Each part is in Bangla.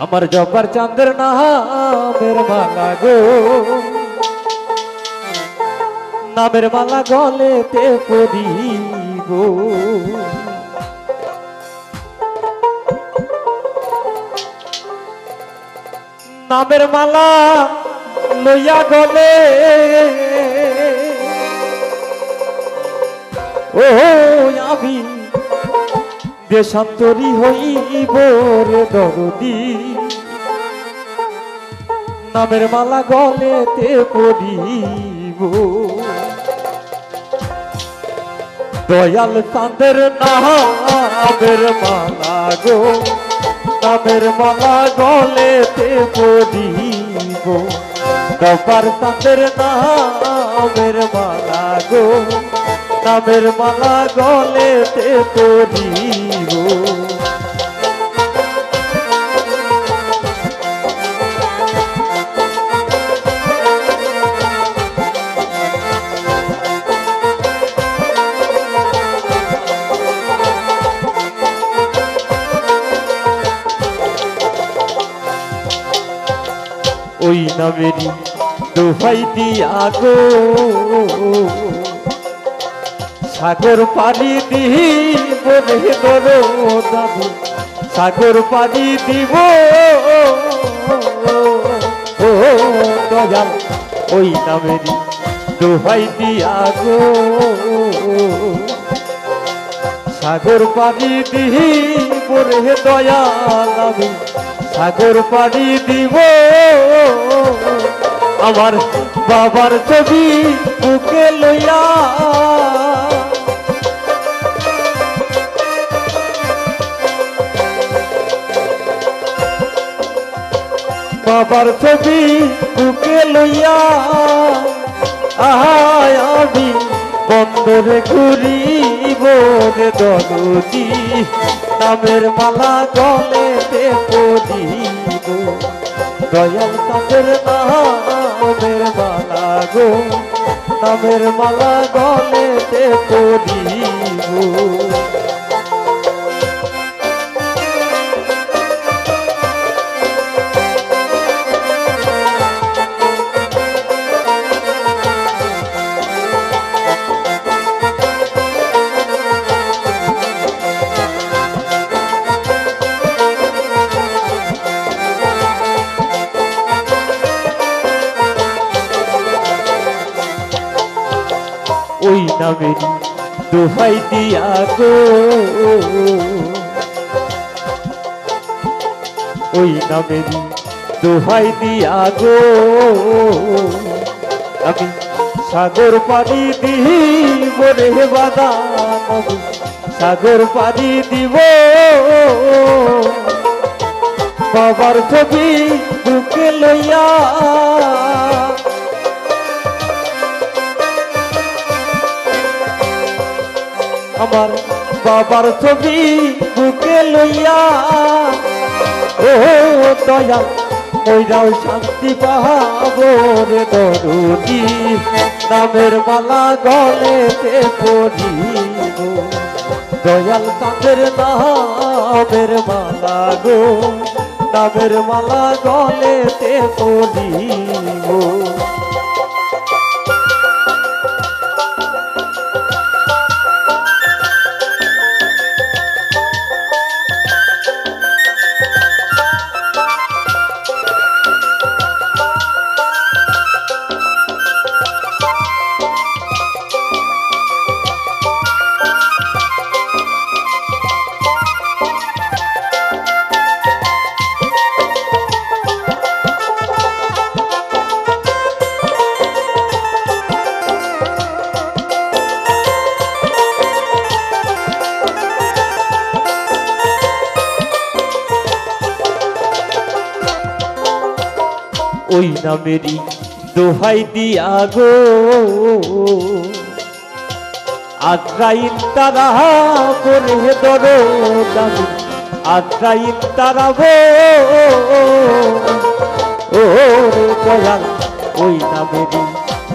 আমার জব্বার চাঁদের নামের মালা গো, নামের মালা গলেতে পরিব। নামের মালা লইয়া গলে ও আমি দেশান্তরী হইব রে দরদি, নামের মালা গলেতে পরিব। দয়াল চাঁদের নামের মালা গো, নামের মালা গলেতে পরিব। জব্বার চাঁদের নামের মালা গো, নামের মালা গলেতে পরিব। ওই নামেরই দোহাই দিয়া গো, সাগর পানি দিব রে দরদি, সাগর পানি দিব ও দয়াল। ওই নামেরই দোহাই দিয়া গো, সাগর পানি দিব রে দয়াল, আমি সাগর পানি দিব। আমার বাবার ছবি বুকে লইয়া, বাবার ছবি বুকে লইয়া আহায় আমি বন্দরে ঘুরিব রে দরদি, নামের মালা গলেতে পরিব। দয়াল চাঁদের নামের মালা গো, নামের মালা গলেতে পরিব। ওই নামের দোহাই দিয়া গো, ওই নামের দোহাই দিয়া গো, আমি সাগর পানি দিব রে বাদান, আমি সাগর পানি দিব। বাবার ছবি বুকে লইয়া, আমার বাবার ছবি বুকে লইয়া ও দয়াল ওইরাও শান্তি পাবো রে দরদি, নামের মালা গলেতে পরিব। দয়াল চাঁদের নামের মালা গো, নামের মালা গলেতে পরিব। ওই নামেরই দোহাই দিয়া গো, আজরাইল তারা করে দরদি, আজরাইল তারা গো ও দয়াল। ওই নামেরই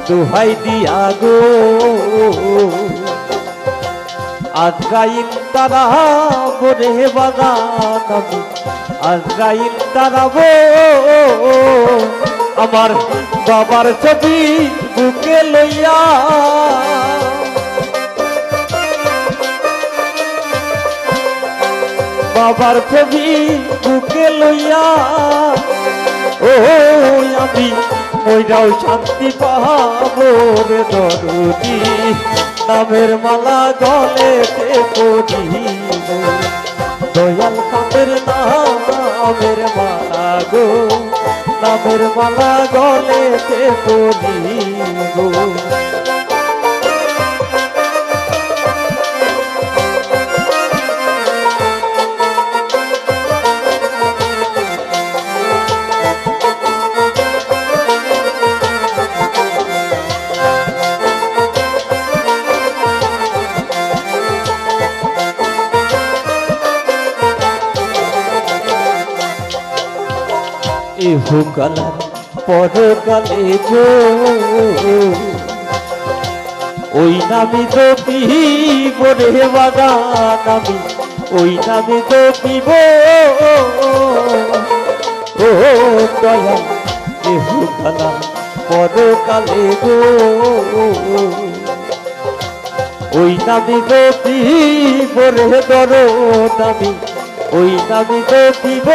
দোহাই দিয়া গো, আজরাইল তারা করে বাগান, আমি আজরাইল দাঁড়াবো আমার বাবার ছবি বুকে লইয়া বাবার ছবি বুকে লইয়া ও আমি মইরাও শান্তি পাবো রে দরদি নামের মালা গলেতে পরিব দয়াল কামের নামের মালা গো নামের মালা গলেতে পরিব ইহুকালার পরকালে গো ওই নামি তো পিব রে বাগান আমি ওই নামি তো পিব ও দয়াল ইহুকালার পরকালে গো ওই নামি তো পিব রে দরদ আমি ওই নামি তো পিব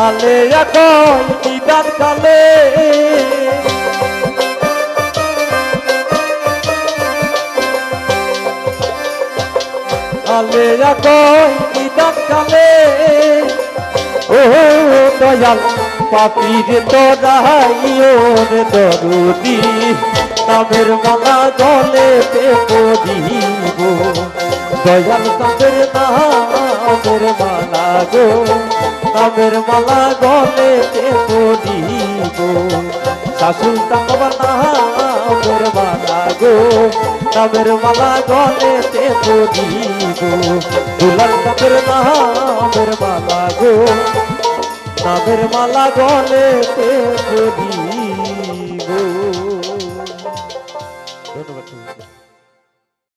আলে এখন নিদান কালে আলে এখন নিদান কালে ও দয়াল পাপির তোরাইও রে দরদি নামের মালা গলেতে পরিব দয়াল কামের নামের মালা গো নামের মালা গলেতে পরিব শাশুল তাকবার নামের মালা গো নামের মালা গলেতে পরিব দুলাল কামের নামের মালা গো নামের মালা গলেতে পরিব